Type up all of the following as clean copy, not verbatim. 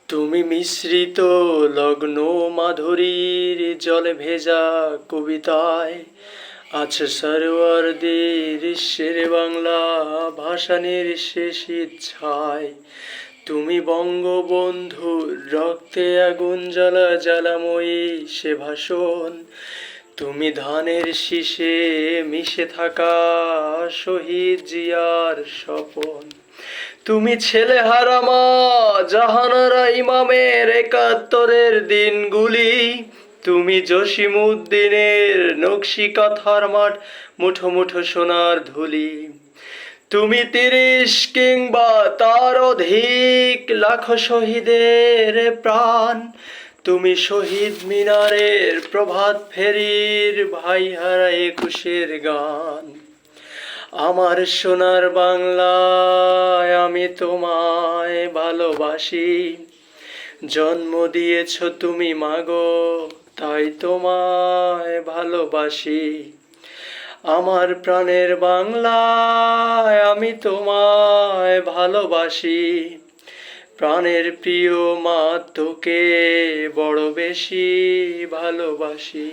তুমি মিশ্রিত লগ্ন মাধুরীর জলে ভেজা কবিতায় আছে সরোয়ারদের শের বাংলা ভাসানের শেষ ইচ্ছায়। তুমি বঙ্গবন্ধুর রক্তে আগুন জ্বালা জ্বালাময়ী সে ভাষণ। তুমি ধানের শীষে মিশে থাকা শহীদ জিয়ার স্বপন। তুমি ছেলে হারামা জাহানারা ইমামের একাত্তরের দিনগুলি। তুমি জসিমউদ্দিনের নকশি কাঁথার মাঠ মুঠো মুঠো সোনার ধুলি। তুমি ৩০ কিংবা তার অধিক লাখ শহীদের প্রাণ। তুমি শহীদ মিনারের প্রভাত ফেরির ভাইহারা একুশের গান। আমার সোনার বাংলায় আমি তোমায় ভালোবাসি। জন্ম দিয়েছ তুমি মাগো, তাই তোমায় ভালোবাসি। আমার প্রাণের বাংলায় আমি তোমায় ভালোবাসি। প্রাণের প্রিয় মা, তোকে বড় বেশি ভালোবাসি।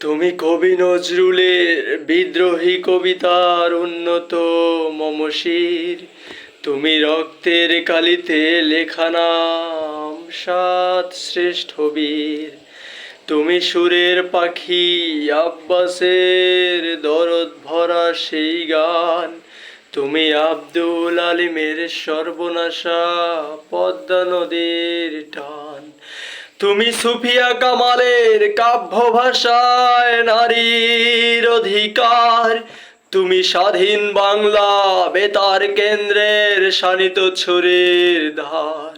তুমি কবি নজরুলের বিদ্রোহী কবিতার উন্নত মমশির। তুমি রক্তের কালিতে লেখা নাম ৭ শ্রেষ্ঠ বীর। তুমি সুরের পাখি আব্বাসের দরদ ভরা সেই গান। তুমি আব্দুল আলিমের সর্বনাশা পদ্মা নদীর টান। তুমি সুফিয়া কামালের কাব্য ভাষায় নারীর অধিকার। তুমি স্বাধীন বাংলা বেতার কেন্দ্রের শানিত ছুরির ধার।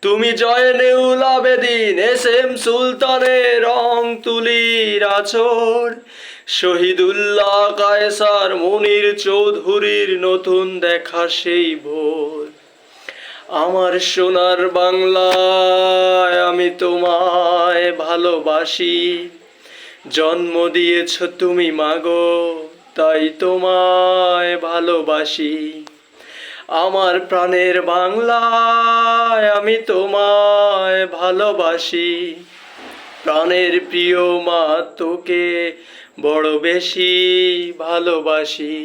তুমি জয়নুল আবেদিন এস.এম. সুলতানের রং তুলির আঁচড়। শহীদুল্লাহ কায়সার মুনির চৌধুরীর নতুন দেখা সেই ভোর। আমার সোনার বাংলায় আমি তোমায় ভালোবাসি। জন্ম দিয়েছ তুমি মাগো, তাই তোমায় ভালোবাসি। আমার প্রাণের বাংলায় আমি তোমায় ভালোবাসি। প্রাণের প্রিয় মা, তোকে বড় বেশি ভালোবাসি।